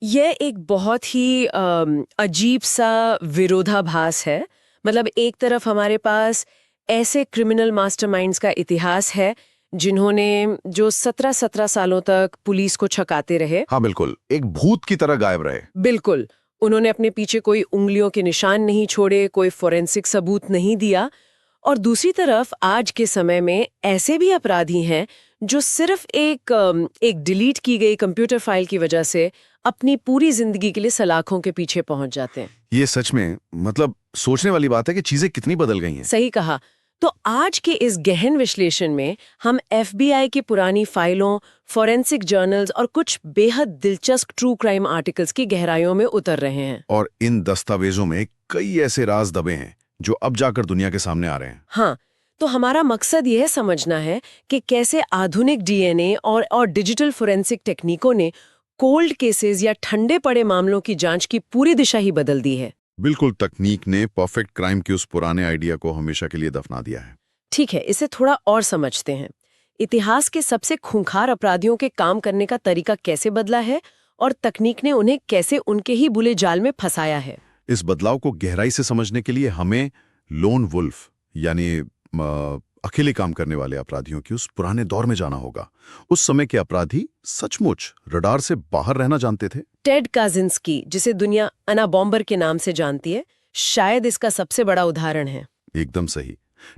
यह एक बहुत ही अजीब सा विरोधाभास है। मतलब एक तरफ हमारे पास ऐसे क्रिमिनल मास्टरमाइंड्स का इतिहास है जिन्होंने जो 17-17 सालों तक पुलिस को छकाते रहे। हाँ बिल्कुल, एक भूत की तरह गायब रहे। बिल्कुल, उन्होंने अपने पीछे कोई उंगलियों के निशान नहीं छोड़े, कोई फोरेंसिक सबूत नहीं दिया। और दूसरी तरफ आज के समय में ऐसे भी अपराधी हैं जो सिर्फ एक डिलीट की गई कंप्यूटर फाइल की वजह से अपनी पूरी जिंदगी के लिए सलाखों के पीछे पहुंच जाते हैं। ये सच में मतलब सोचने वाली बात है कि चीजें कितनी बदल गई हैं। सही कहा। तो आज के इस गहन विश्लेषण में हम एफबीआई की पुरानी फाइलों, फोरेंसिक जर्नल्स और कुछ बेहद दिलचस्प ट्रू क्राइम आर्टिकल्स की गहराइयों में उतर रहे हैं। और इन दस्तावेजों में कई ऐसे राज दबे हैं जो अब जाकर दुनिया के सामने आ रहे हैं। हाँ, तो हमारा मकसद यह समझना है कि कैसे आधुनिक डीएनए और डिजिटल फोरेंसिक टेक्निकों ने कोल्ड केसेस या ठंडे पड़े मामलों की जांच की पूरी दिशा ही बदल दी है। बिल्कुल, तकनीक ने परफेक्ट क्राइम के उस पुराने आइडिया को हमेशा के लिए दफना दिया है। ठीक है, इसे थोड़ा और समझते हैं। इतिहास के सबसे खूंखार अपराधियों के काम करने का तरीका कैसे बदला है और तकनीक ने उन्हें कैसे उनके ही बुरे जाल में फंसाया है। इस बदलाव को गहराई से समझने के लिए हमें लोन वुल्फ यानी अकेले काम करने वाले अपराधियों की उस पुराने दौर में जाना होगा। उस समय के अपराधी सचमुच रडार से बाहर रहना जानते थे। टेड काजिंस्की, जिसे दुनिया अना बॉम्बर के नाम से जानती है, शायद इसका सबसे बड़ा उदाहरण है। एकदम सही।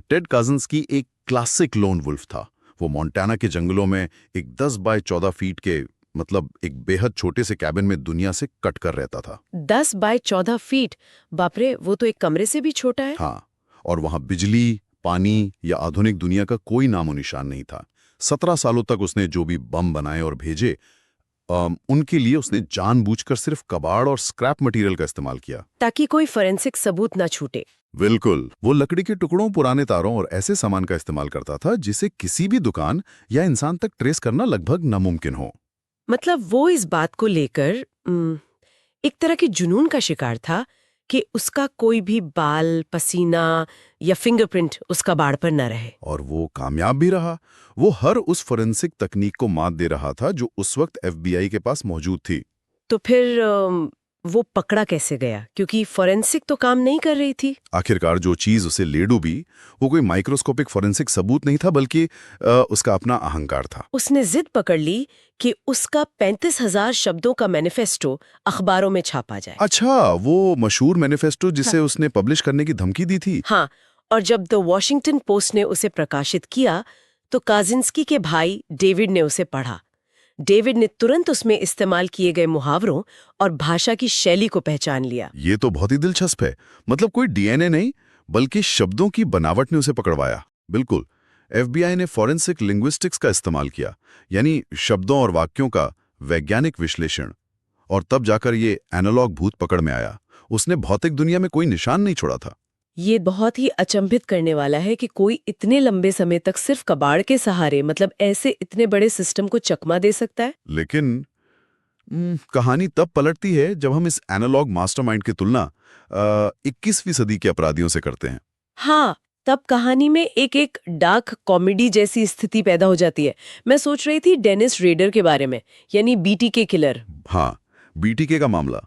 टेड काजिंस्की एक क्लासिक लोन वुल्फ था। वो मोंटाना के जंगलों में एक 10 बाय 14 फीट के मतलब एक बेहद छोटे से कैबिन में दुनिया से कट कर रहता था। 10 बाय 14 फीट, बापरे, वो तो एक कमरे से भी छोटा है। हाँ, और वहां बिजली, पानी या आधुनिक दुनिया का कोई नामो निशान नहीं था। 17 सालों तक उसने जो भी बम बनाए और भेजे, उनके लिए उसने जानबूझकर सिर्फ कबाड़ और स्क्रैप मटेरियल का इस्तेमाल किया, ताकि कोई फोरेंसिक सबूत ना छूटे। बिल्कुल, वो लकड़ी के टुकड़ों, पुराने तारों और ऐसे सामान का इस्तेमाल करता था जिसे किसी भी दुकान या इंसान तक ट्रेस करना लगभग नामुमकिन हो। मतलब वो इस बात को लेकर एक तरह के जुनून का शिकार था कि उसका कोई भी बाल, पसीना या फिंगरप्रिंट उस कबाड़ पर न रहे। और वो कामयाब भी रहा। वो हर उस फोरेंसिक तकनीक को मात दे रहा था जो उस वक्त एफबीआई के पास मौजूद थी। तो फिर वो पकड़ा कैसे गया? क्योंकि फोरेंसिक तो काम नहीं कर रही थी। आखिरकार जो चीज उसे ले डूबी वो कोई माइक्रोस्कोपिक फोरेंसिक सबूत नहीं था, बल्कि उसका अपना अहंकार था। उसने जिद पकड़ ली कि उसका 35,000 शब्दों का मैनिफेस्टो अखबारों में छापा जाए। अच्छा, वो मशहूर मैनिफेस्टो जिसे उसने पब्लिश करने की धमकी दी थी। हाँ, और जब द वॉशिंगटन पोस्ट ने उसे प्रकाशित किया तो काजिंस्की के भाई डेविड ने उसे पढ़ा। डेविड ने तुरंत उसमें इस्तेमाल किए गए मुहावरों और भाषा की शैली को पहचान लिया। ये तो बहुत ही दिलचस्प है। मतलब कोई डीएनए नहीं, बल्कि शब्दों की बनावट ने उसे पकड़वाया। बिल्कुल, एफबीआई ने फॉरेंसिक लिंग्विस्टिक्स का इस्तेमाल किया, यानी शब्दों और वाक्यों का वैज्ञानिक विश्लेषण। और तब जाकर ये एनालॉग भूत पकड़ में आया। उसने भौतिक दुनिया में कोई निशान नहीं छोड़ा था। ये बहुत ही अचंभित करने वाला है कि कोई इतने लंबे समय तक सिर्फ कबाड़ के सहारे, मतलब ऐसे इतने बड़े सिस्टम को चकमा दे सकता है। लेकिन कहानी तब पलटती है जब हम इस एनालॉग मास्टरमाइंड की तुलना 21वीं सदी के अपराधियों से करते हैं। हाँ, तब कहानी में एक डार्क कॉमेडी जैसी स्थिति पैदा हो जाती है। मैं सोच रही थी डेनिस रेडर के बारे में, यानी बीटीके किलर। हाँ, बीटीके का मामला।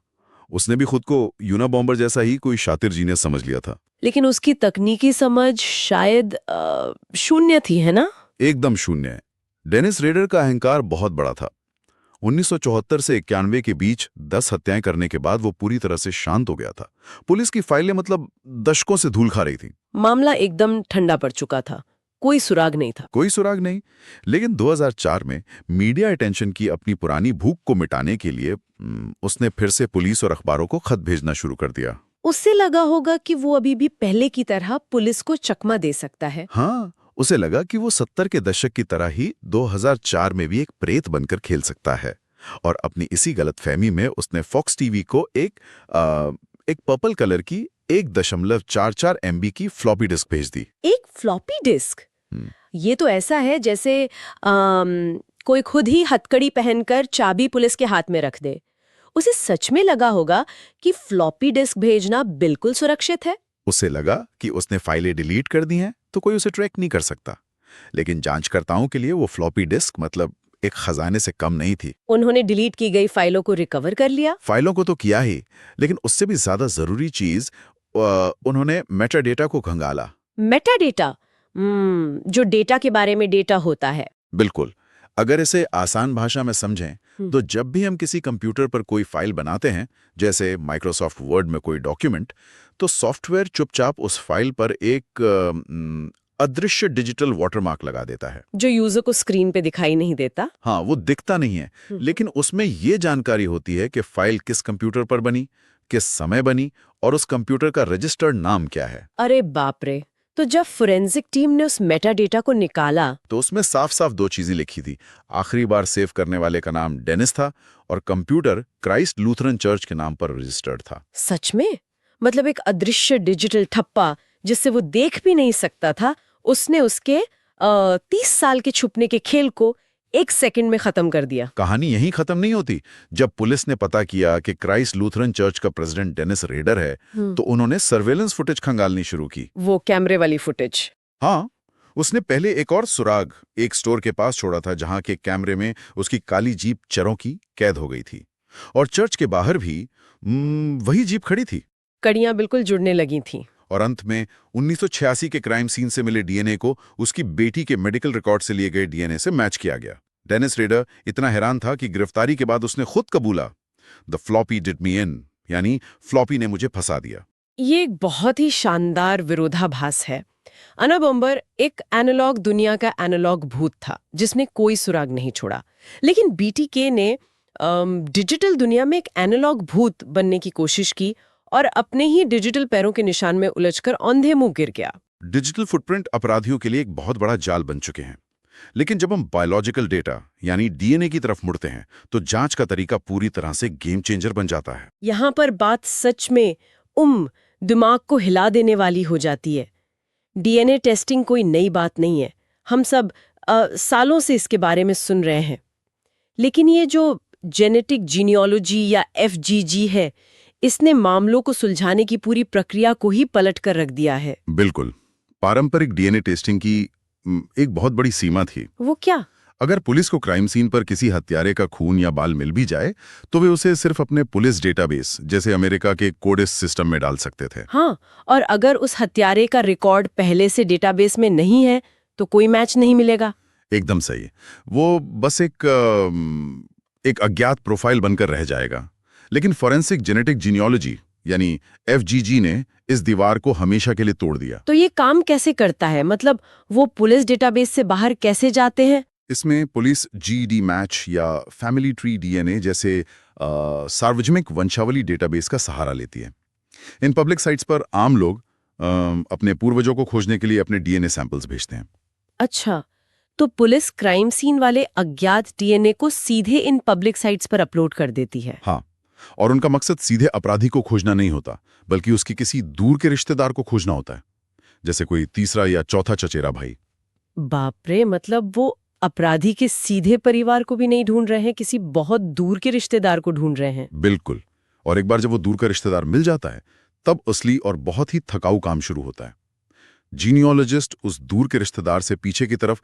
उसने भी खुद को यूना बॉम्बर जैसा ही कोई शातिर जीनियस समझ लिया था। लेकिन उसकी तकनीकी समझ शायद शून्य थी, है ना? एकदम शून्य है। डेनिस रेडर का अहंकार बहुत बड़ा था। 1974 से 91 के बीच 10 हत्याएं करने के बाद वो पूरी तरह से शांत हो गया था। पुलिस की फाइलें मतलब दशकों से धूल खा रही थी। मामला एकदम ठंडा पड़ चुका था, कोई सुराग नहीं था। कोई सुराग नहीं। लेकिन 2004 में मीडिया अटेंशन की अपनी पुरानी भूख को मिटाने के लिए उसने फिर से पुलिस और अखबारों को खत भेजना शुरू कर दिया। उससे लगा होगा कि वो अभी भी पहले की तरह पुलिस को चकमा दे सकता है। हाँ, उसे लगा कि वो 70 के दशक की तरह ही 2004 में भी एक प्रेत बनकर खेल सकता है। और अपनी इसी गलतफहमी में उसने फॉक्स टीवी को एक पर्पल कलर की 1.44 MB की फ्लॉपी डिस्क भेज दी। एक फ्लॉपी डिस्क? ये तो ऐसा है जैसे कोई खुद ही हथकड़ी पहनकर चाबी पुलिस के हाथ में रख दे। उसे सच में लगा होगा कि फ्लॉपी डिस्क भेजना बिल्कुल सुरक्षित है। उसे लगा कि उसने फाइलें डिलीट कर दी हैं तो कोई उसे ट्रैक नहीं कर सकता। लेकिन जांचकर्ताओं के लिए वो फ्लॉपी डिस्क मतलब एक खजाने से कम नहीं थी। उन्होंने डिलीट की गई फाइलों को रिकवर कर लिया। फाइलों को तो किया ही, लेकिन उससे भी ज्यादा जरूरी चीज उन्होंने मेटाडेटा को खंगाला। मेटाडेटा, जो डेटा के बारे में डेटा होता है। बिल्कुल। अगर इसे आसान भाषा में समझें तो जब भी हम किसी कंप्यूटर पर कोई फाइल बनाते हैं, जैसे माइक्रोसॉफ्ट वर्ड में कोई डॉक्यूमेंट, तो सॉफ्टवेयर चुपचाप उस फाइल पर एक अदृश्य डिजिटल वाटरमार्क लगा देता है, जो यूजर को स्क्रीन पे दिखाई नहीं देता। हाँ, वो दिखता नहीं है, लेकिन उसमें ये जानकारी होती है कि फाइल किस कंप्यूटर पर बनी, किस समय बनी और उस कंप्यूटर का रजिस्टर्ड नाम क्या है। अरे बाप रे! तो जब फोरेंसिक टीम ने उस मेटाडेटा को निकाला तो उसमें साफ साफ दो चीजें लिखी थी। आखिरी बार सेव करने वाले का नाम डेनिस था और कंप्यूटर क्राइस्ट लूथरन चर्च के नाम पर रजिस्टर्ड था। सच में? मतलब एक अदृश्य डिजिटल ठप्पा जिससे वो देख भी नहीं सकता था, उसने उसके 30 साल के छुपने के खेल को 1 सेकंड में खत्म कर दिया। कहानी यहीं खत्म नहीं होती। जब पुलिस ने पता किया कि क्राइस्ट लूथरन चर्च का प्रेसिडेंट डेनिस रेडर है, तो उन्होंने सर्वेलेंस फुटेज खंगालनी शुरू की। वो कैमरे वाली फुटेज। हाँ, उसने पहले एक और सुराग एक स्टोर के पास छोड़ा था, जहां के कैमरे में उसकी काली जीप चरों की कैद हो गई थी और चर्च के बाहर भी वही जीप खड़ी थी। कड़ियां बिल्कुल जुड़ने लगी थीं। और अंत में 1986 के क्राइम सीन से मिले डीएनए को उसकी बेटी के मेडिकल रिकॉर्ड से लिए गए डीएनए से मैच किया गया। डेनिस रेडर इतना हैरान था कि गिरफ्तारी के बाद उसने खुद कबूला, द फ्लॉपी डिड मी इन, यानी फ्लॉपी ने मुझे फंसा दिया। ये एक बहुत ही शानदार विरोधाभास है। अना बॉम्बर एक एनालॉग दुनिया का एनालॉग भूत था जिसने कोई सुराग नहीं छोड़ा, लेकिन बीटीके ने डिजिटल दुनिया में एक एनालॉग भूत बनने की कोशिश की और अपने ही डिजिटल पैरों के निशान में उलझकर औंधे मुंह गिर गया। डिजिटल फुटप्रिंट अपराधियों के लिए एक बहुत बड़ा जाल बन चुके हैं, लेकिन जब हम बायोलॉजिकल डेटा यानी डीएनए की तरफ मुड़ते हैं तो जांच का तरीका पूरी तरह से गेम चेंजर बन जाता है। यहाँ पर बात सच में दिमाग को हिला देने वाली हो जाती है। डीएनए टेस्टिंग कोई नई बात नहीं है, हम सब सालों से इसके बारे में सुन रहे हैं, लेकिन ये जो जेनेटिक जीनियोलॉजी या एफजीजी है, इसने मामलों को सुलझाने की पूरी प्रक्रिया को ही पलट कर रख दिया है। बिल्कुल। पारंपरिक डीएनए टेस्टिंग की एक बहुत बड़ी सीमा थी। वो क्या? अगर पुलिस को क्राइम सीन पर किसी हत्यारे का खून या बाल मिल भी जाए तो वे उसे सिर्फ अपने पुलिस डेटाबेस जैसे अमेरिका के कोडिस सिस्टम में डाल सकते थे। हाँ, और अगर उस हत्यारे का रिकॉर्ड पहले से डेटाबेस में नहीं है तो कोई मैच नहीं मिलेगा। एकदम सही। वो बस एक अज्ञात प्रोफाइल बनकर रह जाएगा। लेकिन फॉरेंसिक जेनेटिक जीनियोलॉजी यानी एफजीजी ने इस दीवार को हमेशा के लिए तोड़ दिया। तो ये काम कैसे करता है? मतलब वो पुलिस डेटाबेस से बाहर कैसे जाते हैं? इसमें पुलिस जीडी मैच या फैमिली ट्री डीएनए जैसे सार्वजनिक वंशावली डेटाबेस का सहारा लेती है। इन पब्लिक साइट्स पर आम लोग अपने पूर्वजों को खोजने के लिए अपने डीएनए सैंपल्स भेजते हैं। अच्छा, तो पुलिस क्राइम सीन वाले अज्ञात डीएनए को सीधे इन पब्लिक साइट्स पर अपलोड कर देती है। हाँ, और उनका मकसद सीधे अपराधी को खोजना नहीं होता, बल्कि उसके किसी दूर के रिश्तेदार को खोजना होता है, जैसे कोई तीसरा या चौथा चचेरा भाई। बाप रे, मतलब वो अपराधी के सीधे परिवार को भी नहीं ढूंढ रहे हैं, किसी बहुत दूर के रिश्तेदार को ढूंढ रहे हैं। बिल्कुल। और एक बार जब वो दूर का रिश्तेदार मिल जाता है, तब असली और बहुत ही थकाऊ काम शुरू होता है। जीनियोलॉजिस्ट उस दूर के रिश्तेदार से पीछे की तरफ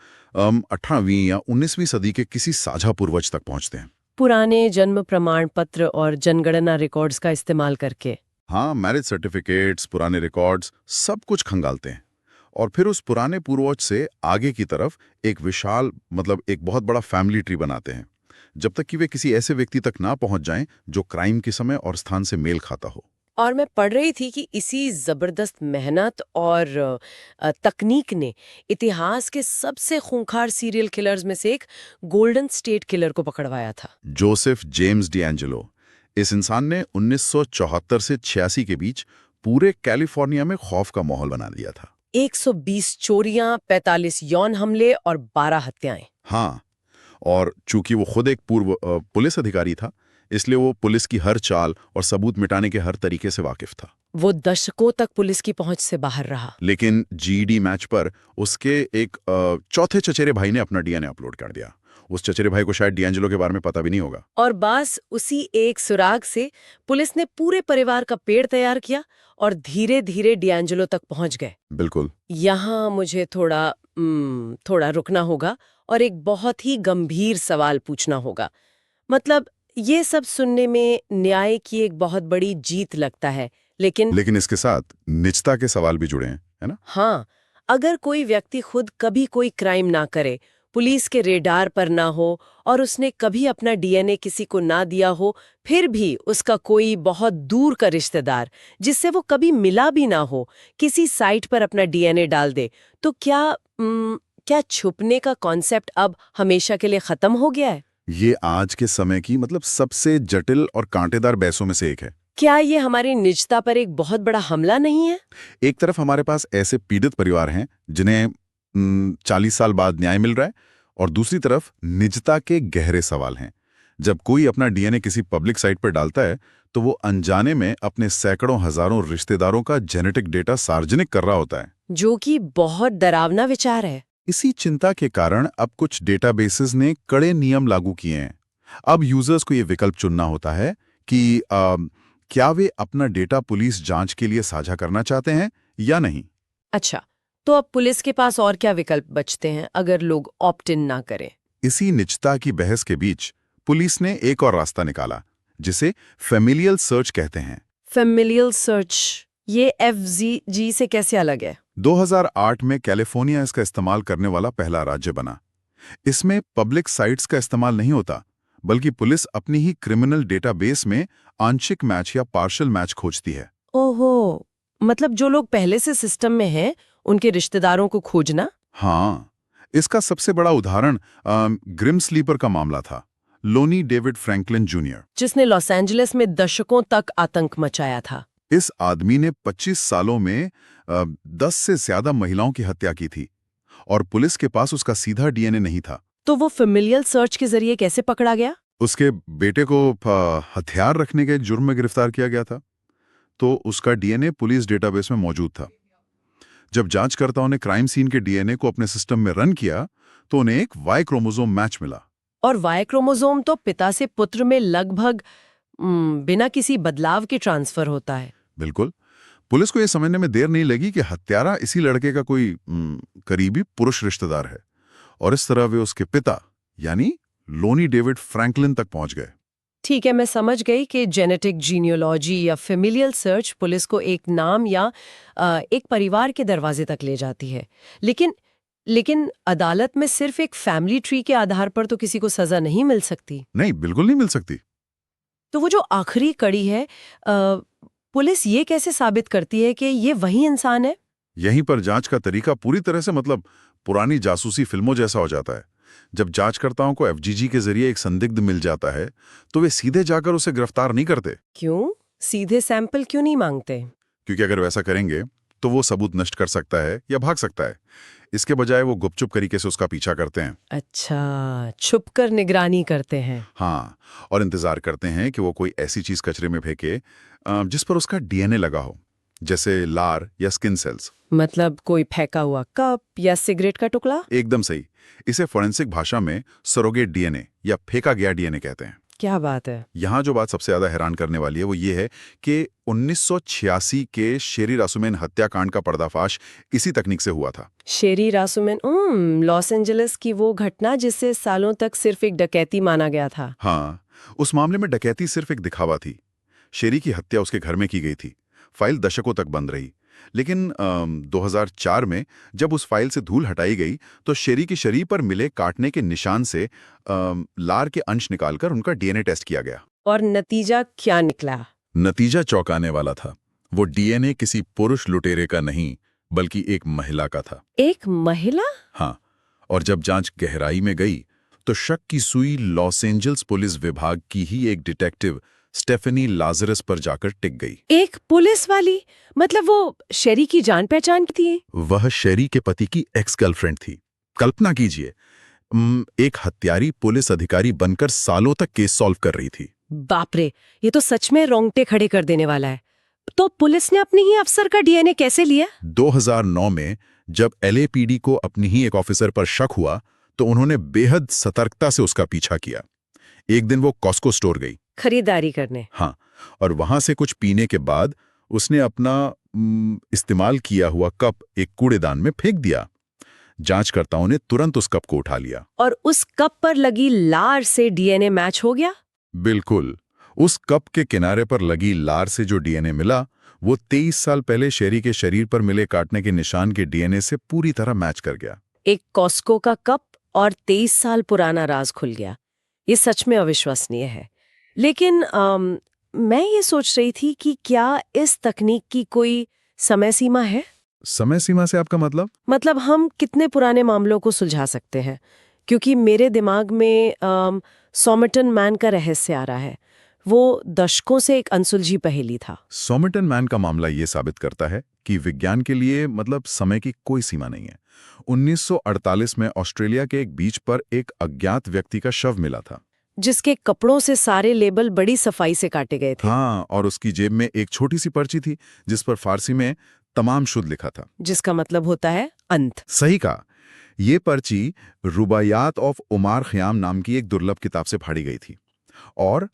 18वीं या 19वीं सदी के किसी साझा पूर्वज तक पहुंचते हैं। पुराने जन्म प्रमाण पत्र और जनगणना रिकॉर्ड्स का इस्तेमाल करके। हाँ, मैरिज सर्टिफिकेट्स, पुराने रिकॉर्ड्स, सब कुछ खंगालते हैं और फिर उस पुराने पूर्वज से आगे की तरफ एक विशाल एक बहुत बड़ा फैमिली ट्री बनाते हैं, जब तक कि वे किसी ऐसे व्यक्ति तक ना पहुंच जाएं जो क्राइम के समय और स्थान से मेल खाता हो। और मैं पढ़ रही थी कि इसी जबरदस्त मेहनत और तकनीक ने इतिहास के सबसे खूंखार सीरियल किलर्स में से एक गोल्डन स्टेट किलर को पकड़वाया था। Joseph James DeAngelo. इस इंसान ने 1974 से 86 के बीच पूरे कैलिफोर्निया में खौफ का माहौल बना दिया था। 120 चोरियां, 45 यौन हमले और 12 हत्याएं। हाँ, और चूंकि वो खुद एक पूर्व पुलिस अधिकारी था, इसलिए वो पुलिस की हर चाल और सबूत मिटाने के हर तरीके से वाकिफ था। वो दशकों तक पुलिस की पहुंच से बाहर रहा। लेकिन जीडी मैच पर उसके एक चौथे चचेरे भाई ने अपना डीएनए अपलोड कर दिया। उस चचेरे भाई को शायद डिएंजेलो के बारे में पता भी नहीं होगा। और बस उसी एक सुराग से पुलिस ने पूरे परिवार का पेड़ तैयार किया और धीरे धीरे डिएंजेलो तक पहुंच गए। बिल्कुल। यहाँ मुझे थोड़ा रुकना होगा और एक बहुत ही गंभीर सवाल पूछना होगा। मतलब ये सब सुनने में न्याय की एक बहुत बड़ी जीत लगता है, लेकिन लेकिन इसके साथ निजता के सवाल भी जुड़े हैं, है ना? हाँ, अगर कोई व्यक्ति खुद कभी कोई क्राइम ना करे, पुलिस के रेडार पर ना हो और उसने कभी अपना डीएनए किसी को ना दिया हो, फिर भी उसका कोई बहुत दूर का रिश्तेदार जिससे वो कभी मिला भी ना हो, किसी साइट पर अपना डीएनए डाल दे, तो क्या छुपने का कॉन्सेप्ट अब हमेशा के लिए खत्म हो गया है? ये आज के समय की मतलब सबसे जटिल और कांटेदार बहसों में से एक है। क्या ये हमारी निजता पर एक बहुत बड़ा हमला नहीं है? एक तरफ हमारे पास ऐसे पीड़ित परिवार हैं जिन्हें 40 साल बाद न्याय मिल रहा है, और दूसरी तरफ निजता के गहरे सवाल हैं। जब कोई अपना डीएनए किसी पब्लिक साइट पर डालता है तो वो अनजाने में अपने सैकड़ों हजारों रिश्तेदारों का जेनेटिक डेटा सार्वजनिक कर रहा होता है, जो कि बहुत डरावना विचार है। इसी चिंता के कारण अब कुछ डेटाबेसेस ने कड़े नियम लागू किए हैं। अब यूजर्स को ये विकल्प चुनना होता है कि क्या वे अपना डेटा पुलिस जांच के लिए साझा करना चाहते हैं या नहीं। अच्छा, तो अब पुलिस के पास और क्या विकल्प बचते हैं अगर लोग ऑप्ट इन ना करें? इसी निजता की बहस के बीच पुलिस ने एक और रास्ता निकाला, जिसे फेमिलियल सर्च कहते हैं। फेमिलियल सर्च, ये एफजी से कैसे अलग है? 2008 में कैलिफोर्निया इसका इस्तेमाल करने वाला पहला राज्य बना। इसमें पब्लिक साइट्स का इस्तेमाल नहीं होता, बल्कि पुलिस अपनी ही क्रिमिनल डेटाबेस में आंशिक मैच या पार्शियल मैच खोजती है। ओहो, मतलब जो लोग पहले से सिस्टम में हैं, उनके रिश्तेदारों को खोजना? हाँ, इसका सबसे बड़ा उदाहरण ग्रिम स्लीपर का मामला था, लोनी डेविड फ्रैंकलिन जूनियर, जिसने लॉस एंजलिस में दशकों तक आतंक मचाया था। इस आदमी ने 25 सालों में 10 से ज्यादा महिलाओं की हत्या की थी, और पुलिस के पास उसका सीधा डीएनए नहीं था। तो वो फेमिलियल सर्च के जरिए कैसे पकड़ा गया? उसके बेटे को हथियार रखने के जुर्म में गिरफ्तार किया गया था, तो उसका डीएनए पुलिस डेटाबेस में मौजूद था। जब जांचकर्ताओं ने क्राइम सीन के डीएनए को अपने सिस्टम में रन किया, तो उन्हें एक वाई क्रोमोसोम मैच मिला। और वाई क्रोमोसोम तो पिता से पुत्र में लगभग बिना किसी बदलाव के ट्रांसफर होता है। बिल्कुल। पुलिस को यह समझने में देर नहीं लगी कि हत्यारा इसी लड़के का कोई करीबी पुरुष रिश्तेदार है, और इस तरह वे उसके पिता यानी लोनी डेविड फ्रैंकलिन तक पहुंच गए। ठीक है, मैं समझ गई कि जेनेटिक जीनियोलॉजी या फेमिलियल सर्च पुलिस को एक नाम या एक परिवार के दरवाजे तक ले जाती है। लेकिन अदालत में सिर्फ एक फैमिली ट्री के आधार पर तो किसी को सजा नहीं मिल सकती। नहीं, बिल्कुल नहीं मिल सकती। तो वो जो आखिरी कड़ी है, पुलिस ये कैसे साबित करती है कि ये वही इंसान है? यहीं पर जांच का तरीका पूरी तरह से मतलब पुरानी जासूसी फिल्मों जैसा हो जाता है। जब जांचकर्ताओं को एफजीजी के जरिए एक संदिग्ध मिल जाता है, तो वे सीधे जाकर उसे गिरफ्तार नहीं करते। क्यों? सीधे सैंपल क्यों नहीं मांगते? क्योंकि अगर वैसा करेंगे तो वो सबूत नष्ट कर सकता है या भाग सकता है। इसके बजाय वो गुपचुप तरीके से उसका पीछा करते हैं। अच्छा, छुपकर निगरानी करते हैं। हाँ, और इंतजार करते हैं कि वो कोई ऐसी चीज कचरे में फेंके जिस पर उसका डीएनए लगा हो, जैसे लार या स्किन सेल्स। मतलब कोई फेंका हुआ कप या सिगरेट का टुकड़ा? एकदम सही। इसे फोरेंसिक भाषा में सरोगेट डीएनए या फेंका गया डीएनए कहते हैं। क्या बात है। यहाँ जो बात सबसे ज्यादा हैरान करने वाली है वो ये है कि 1986 के शेरी रासुमेन हत्याकांड का पर्दाफाश इसी तकनीक से हुआ था। शेरी रासुमेन, लॉस एंजलिस की वो घटना जिससे सालों तक सिर्फ एक डकैती माना गया था। हाँ, उस मामले में डकैती सिर्फ एक दिखावा थी। शेरी की हत्या उसके घर में की गई थी। फाइल दशकों तक बंद रही, लेकिन 2004 में जब उस फाइल से धूल हटाई गई तो शेरी की शरीर पर मिले काटने के निशान से लार के अंश निकालकर उनका डीएनए टेस्ट किया गया। और नतीजा क्या निकला? नतीजा चौंकाने वाला था। वो डीएनए किसी पुरुष लुटेरे का नहीं, बल्कि एक महिला का था। एक महिला? हाँ, और जब जांच गहराई में गई तो शक की सुई लॉस एंजल्स पुलिस विभाग की ही एक डिटेक्टिव स्टेफनी लाजरस पर जाकर टिक गई। एक पुलिस वाली? मतलब वो शेरी की जान पहचान की थी? वह शेरी के पति की एक्स गर्लफ्रेंड थी। कल्पना कीजिए, एक हत्यारी पुलिस अधिकारी बनकर सालों तक केस सॉल्व कर रही थी। बाप रे, ये तो सच में रोंगटे खड़े कर देने वाला है। तो पुलिस ने अपनी ही अफसर का डीएनए कैसे लिया? 2009 में जब एलएपीडी को अपनी ही एक ऑफिसर पर शक हुआ तो उन्होंने बेहद सतर्कता से उसका पीछा किया। एक दिन वो कॉस्को स्टोर गई खरीदारी करने। हाँ, और वहां से कुछ पीने के बाद उसने अपना इस्तेमाल किया हुआ कप एक कूड़ेदान में फेंक दिया। जांचकर्ताओं ने तुरंत उस कप को उठा लिया। और उस कप पर लगी लार से डीएनए मैच हो गया? बिल्कुल। उस कप के किनारे पर लगी लार से जो डीएनए मिला, वो 23 साल पहले शेरी के शरीर पर मिले काटने के निशान के डीएनए से पूरी तरह मैच कर गया। एक कॉस्को का कप और 23 साल पुराना राज खुल गया। ये सच में अविश्वसनीय है। लेकिन मैं ये सोच रही थी कि क्या इस तकनीक की कोई समय सीमा है? समय सीमा से आपका मतलब? मतलब हम कितने पुराने मामलों को सुलझा सकते हैं? क्योंकि मेरे दिमाग में सोमरटन मैन का रहस्य आ रहा है। वो दशकों से एक अनसुलझी पहेली था। सोमरटन मैन का मामला ये साबित करता है कि विज्ञान के लिए मतलब समय की कोई सीमा नहीं है। 1948 में ऑस्ट्रेलिया के एक बीच पर एक अज्ञात व्यक्ति का शव मिला था, जिसके कपड़ों से सारे लेबल बड़ी सफाई से काटे गए थे। हाँ, और उसकी जेब में एक छोटी सी पर्ची थी जिस पर फारसी में तमाम शुद्ध लिखा था, जिसका मतलब होता है अंत। सही कहा। ये पर्ची रुबायात ऑफ उमार ख़याम नाम की एक दुर्लभ किताब से फाड़ी गई थी। और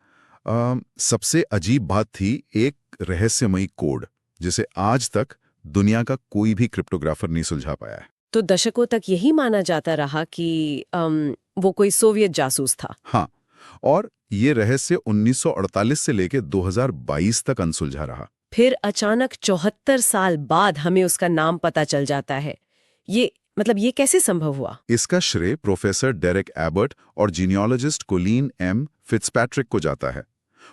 सबसे अजीब बात थी एक रहस्यमयी कोड जिसे आज तक दुनिया का कोई भी क्रिप्टोग्राफर नहीं सुलझा पाया है। तो दशकों तक यही माना जाता रहा कि वो कोई सोवियत जासूस था। हाँ, और ये रहस्य 1948 से लेकर 2022 तक अनसुलझा रहा। फिर अचानक 74 साल बाद हमें उसका नाम पता चल जाता है। ये कैसे संभव हुआ? इसका श्रेय प्रोफेसर डेरेक एबर्ट और जीनियोलॉजिस्ट कोलिन एम फिट्जपैट्रिक को जाता है।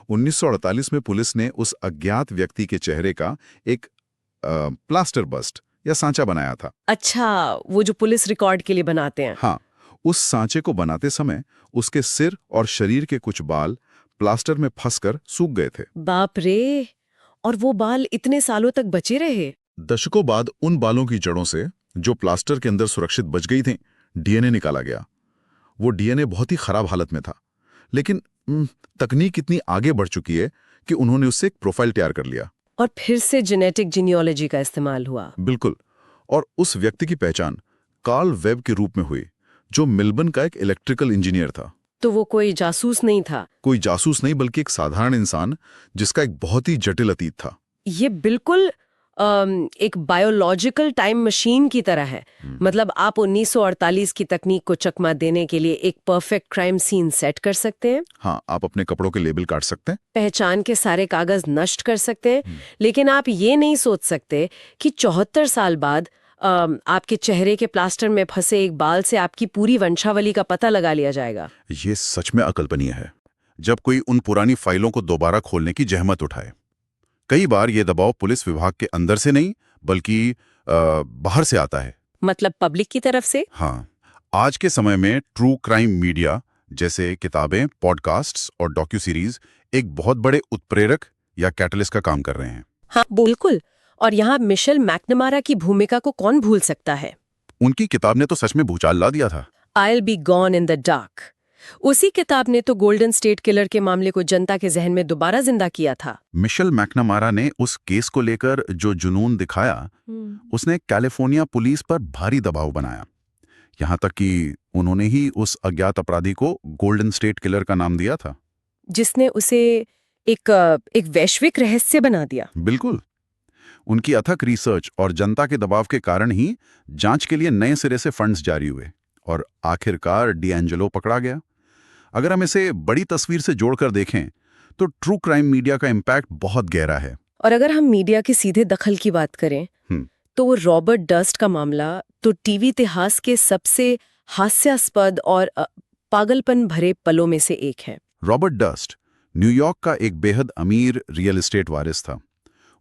1948 में पुलिस ने उस अज्ञात व्यक्ति के चेहरे का एक प्लास्टर बस्ट या सांचा बनाया था। अच्छा, वो जो पुलिस रिकॉर्ड के लिए बनाते हैं। हाँ, उस सांचे को बनाते समय उसके सिर और शरीर के कुछ बाल प्लास्टर में फंसकर सूख गए थे। बाप रे! और वो बाल इतने सालों तक बचे रहे? दशकों बाद उन बालों की जड़ों से, जो प्लास्टर के अंदर सुरक्षित बच गई थी, डीएनए निकाला गया। वो डीएनए बहुत ही खराब हालत में था, लेकिन तकनीक इतनी आगे बढ़ चुकी है कि उन्होंने उससे एक प्रोफाइल तैयार कर लिया। और फिर से जेनेटिक जीनियोलॉजी का इस्तेमाल हुआ। बिल्कुल। और उस व्यक्ति की पहचान कार्ल वेब के रूप में हुई, जो मेलबर्न का एक इलेक्ट्रिकल इंजीनियर था। तो वो कोई जासूस नहीं था? कोई जासूस नहीं, बल्कि एक साधारण इंसान जिसका एक बहुत ही जटिल अतीत था। ये बिल्कुल एक बायोलॉजिकल टाइम मशीन की तरह है। मतलब आप 1948 की तकनीक को चकमा देने के लिए एक परफेक्ट क्राइम सीन सेट कर सकते हैं। हाँ, आप अपने कपड़ों के लेबल काट सकते हैं, पहचान के सारे कागज नष्ट कर सकते हैं, लेकिन आप ये नहीं सोच सकते कि 74 साल बाद आपके चेहरे के प्लास्टर में फंसे एक बाल से आपकी पूरी वंशावली का पता लगा लिया जाएगा। ये सच में अकल्पनीय है, जब कोई उन पुरानी फाइलों को दोबारा खोलने की जहमत उठाए। कई बार ये दबाव पुलिस विभाग के अंदर से नहीं, बल्कि बाहर से आता है। मतलब पब्लिक की तरफ से? हाँ, आज के समय में ट्रू क्राइम मीडिया जैसे किताबें, पॉडकास्ट्स और डॉक्यू सीरीज एक बहुत बड़े उत्प्रेरक या कैटलिस्ट का काम कर रहे हैं। हाँ, बिल्कुल। और यहाँ मिशेल मैकनमारा की भूमिका को कौन भूल सकता है? उनकी किताब ने तो सच में भूचाल ला दिया था। I'll be gone in the dark। उसी किताब ने तो गोल्डन स्टेट किलर के मामले को जनता के जहन में दोबारा जिंदा किया था। मिशेल मैकनमारा ने उस केस को लेकर जो जुनून दिखाया, उसने कैलिफोर्निया पुलिस पर भारी दबाव बनाया। यहाँ तक कि उन्होंने ही उस अज्ञात अपराधी को गोल्डन स्टेट किलर का नाम दिया था, जिसने उसे एक वैश्विक रहस्य बना दिया। बिल्कुल। उनकी अथक रिसर्च और जनता के दबाव के कारण ही जांच के लिए नए सिरे से फंड्स जारी हुए और आखिरकार डिएंजेलो पकड़ा गया। अगर हम इसे बड़ी तस्वीर से जोड़कर देखें तो ट्रू क्राइम मीडिया का इम्पैक्ट बहुत गहरा है। और अगर हम मीडिया के सीधे दखल की बात करें तो वो रॉबर्ट डस्ट का मामला तो टीवी इतिहास के सबसे हास्यास्पद और पागलपन भरे पलों में से एक है। रॉबर्ट डस्ट न्यूयॉर्क का एक बेहद अमीर रियल एस्टेट वारिस था।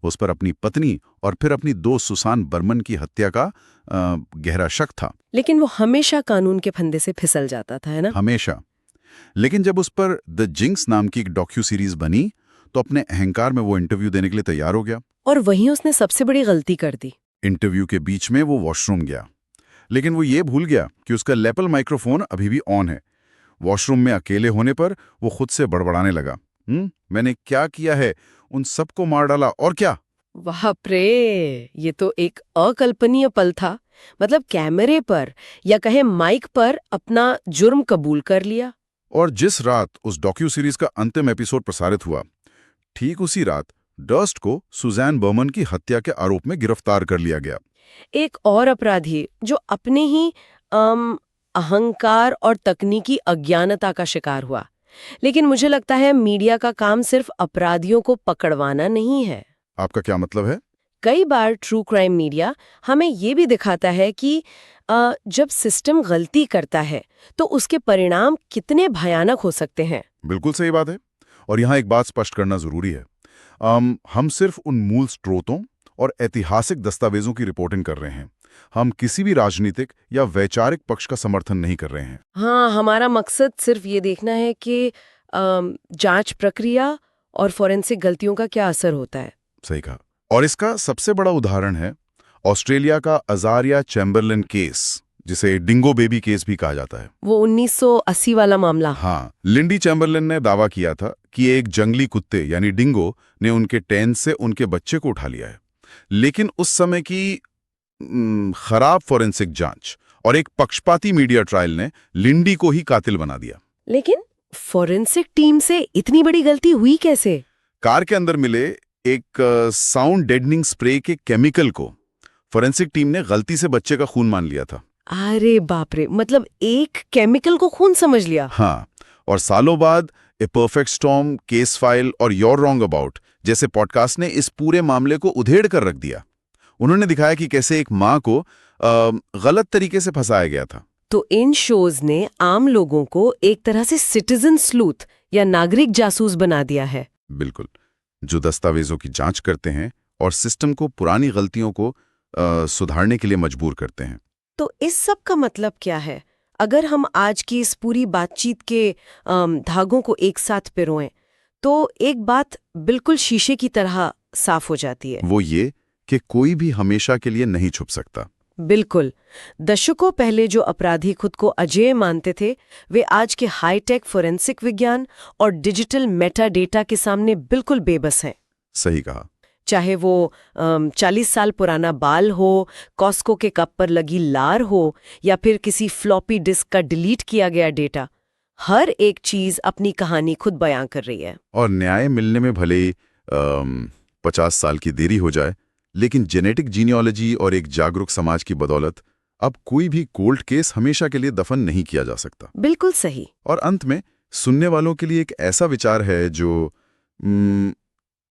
उस पर अपनी पत्नी और फिर अपनी दोस्त सुसान बर्मन की हत्या का गहरा शक था। लेकिन वो हमेशा कानून के फंदे से फिसल जाता था, है ना? हमेशा। लेकिन जब उस पर द जिंक्स नाम की एक डॉक्यू सीरीज बनी तो अपने अहंकार में वो इंटरव्यू देने के लिए तैयार हो गया। और वहीं उसने सबसे बड़ी गलती कर दी। इंटरव्यू के बीच में वो वॉशरूम गया, लेकिन वो ये भूल गया कि उसका लैपल माइक्रोफोन अभी भी ऑन है। वॉशरूम में अकेले होने पर वो खुद से बड़बड़ाने लगा, मैंने क्या किया है, उन सबको मार डाला और क्या। बाप रे, ये तो एक अकल्पनीय पल था। मतलब कैमरे पर या कहे माइक पर अपना जुर्म कबूल कर लिया। और जिस रात उस डॉक्यू सीरीज का अंतिम एपिसोड प्रसारित हुआ, ठीक उसी रात डस्ट को सुजैन बर्मन की हत्या के आरोप में गिरफ्तार कर लिया गया। एक और अपराधी जो अपने ही अहंकार और तकनीकी अज्ञानता का शिकार हुआ। लेकिन मुझे लगता है मीडिया का काम सिर्फ अपराधियों को पकड़वाना नहीं है। आपका क्या मतलब है? कई बार ट्रू क्राइम मीडिया हमें ये भी दिखाता है कि जब सिस्टम गलती करता है तो उसके परिणाम कितने भयानक हो सकते हैं। बिल्कुल सही बात है। और यहाँ एक बात स्पष्ट करना जरूरी है। हम सिर्फ उन मूल स्रोतों और ऐतिहासिक दस्तावेजों की रिपोर्टिंग कर रहे हैं। हम किसी भी राजनीतिक या वैचारिक पक्ष का समर्थन नहीं कर रहे हैं। हाँ, हमारा मकसद सिर्फ ये देखना है कि जांच प्रक्रिया और फॉरेंसिक गलतियों का क्या असर होता है। सही कहा। और इसका सबसे बड़ा उदाहरण है ऑस्ट्रेलिया का अजारिया चैम्बरलिन केस, जिसे डिंगो बेबी केस भी कहा जाता है। वो 1980 वाला मामला। हाँ, लिंडी चैम्बरलिन ने दावा किया था कि एक जंगली कुत्ते यानी डिंगो ने उनके टैन से उनके बच्चे को उठा लिया है। लेकिन उस समय की खराब फॉरेंसिक जांच और एक पक्षपाती मीडिया ट्रायल ने लिंडी को ही कातिल बना दिया। लेकिन फॉरेंसिक टीम से इतनी बड़ी गलती हुई कैसे? कार के अंदर मिले एक साउंड डेडनिंग स्प्रे के केमिकल को फॉरेंसिक टीम ने गलती से बच्चे का खून मान लिया था। अरे बाप रे, मतलब एक केमिकल को खून समझ लिया। हाँ, और सालों बाद a perfect storm, case file और योर रॉन्ग अबाउट जैसे पॉडकास्ट ने इस पूरे मामले को उधेड़ कर रख दिया। उन्होंने दिखाया कि कैसे एक माँ को गलत तरीके से फंसाया गया था। तो इन शोज ने आम लोगों को एक तरह से सिटीजन स्लूथ या नागरिक जासूस बना दिया है। बिल्कुल, जो दस्तावेजों की जांच करते हैं और सिस्टम को पुरानी गलतियों को सुधारने के लिए मजबूर करते हैं। तो इस सब का मतलब क्या है? अगर हम आज की इस पूरी बातचीत के धागों को एक साथ पिरोएं, तो एक बात बिल्कुल शीशे की तरह साफ हो जाती है। वो ये कि कोई भी हमेशा के लिए नहीं छुप सकता। बिल्कुल। दशकों पहले जो अपराधी खुद को अजेय मानते थे, वे आज के हाईटेक फोरेंसिक विज्ञान और डिजिटल मेटा डेटा के सामने बिल्कुल बेबस हैं। सही कहा। चाहे वो 40 साल पुराना बाल हो, कॉस्को के कप पर लगी लार हो, या फिर किसी फ्लॉपी डिस्क का डिलीट किया गया डेटा, हर एक चीज अपनी कहानी खुद बयां कर रही है। और न्याय मिलने में भले ही 50 साल की देरी हो जाए, लेकिन जेनेटिक जीनियोलॉजी और एक जागरूक समाज की बदौलत अब कोई भी कोल्ड केस हमेशा के लिए दफन नहीं किया जा सकता। बिल्कुल सही। और अंत में सुनने वालों के लिए एक ऐसा विचार है जो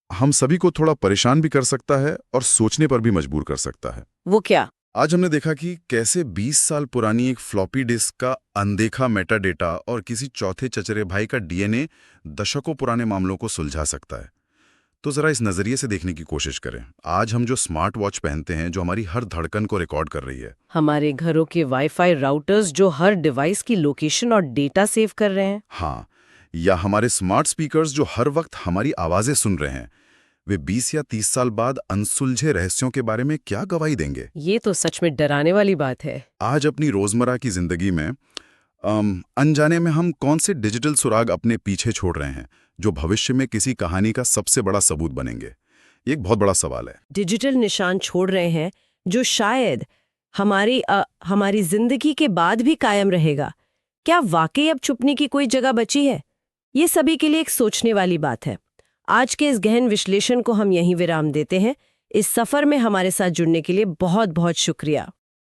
हम सभी को थोड़ा परेशान भी कर सकता है और सोचने पर भी मजबूर कर सकता है। वो क्या? आज हमने देखा कि कैसे 20 साल पुरानी एक फ्लॉपी डिस्क का अनदेखा मेटा डेटा और किसी चौथे चचेरे भाई का डीएनए दशकों पुराने मामलों को सुलझा सकता है। तो जरा इस नजरिए से देखने की कोशिश करें। आज हम जो स्मार्ट वॉच पहनते हैं, जो हमारी हर धड़कन को रिकॉर्ड कर रही है, हमारे घरों के वाईफाई राउटर्स जो हर डिवाइस की लोकेशन और डेटा सेव कर रहे हैं, हाँ, या हमारे स्मार्ट स्पीकर्स जो हर वक्त हमारी आवाजें सुन रहे हैं, वे 20 या 30 साल बाद अनसुलझे रहस्यों के बारे में क्या गवाही देंगे? ये तो सच में डराने वाली बात है। आज अपनी रोजमर्रा की जिंदगी में अनजाने में हम कौन से डिजिटल सुराग अपने पीछे छोड़ रहे हैं जो भविष्य में किसी कहानी का सबसे बड़ा सबूत बनेंगे? ये एक बहुत बड़ा सवाल है। डिजिटल निशान छोड़ रहे हैं जो शायद हमारी जिंदगी के बाद भी कायम रहेगा। क्या वाकई अब छुपने की कोई जगह बची है? ये सभी के लिए एक सोचने वाली बात है। आज के इस गहन विश्लेषण को हम यहीं विराम देते हैं। इस सफर में हमारे साथ जुड़ने के लिए बहुत बहुत शुक्रिया।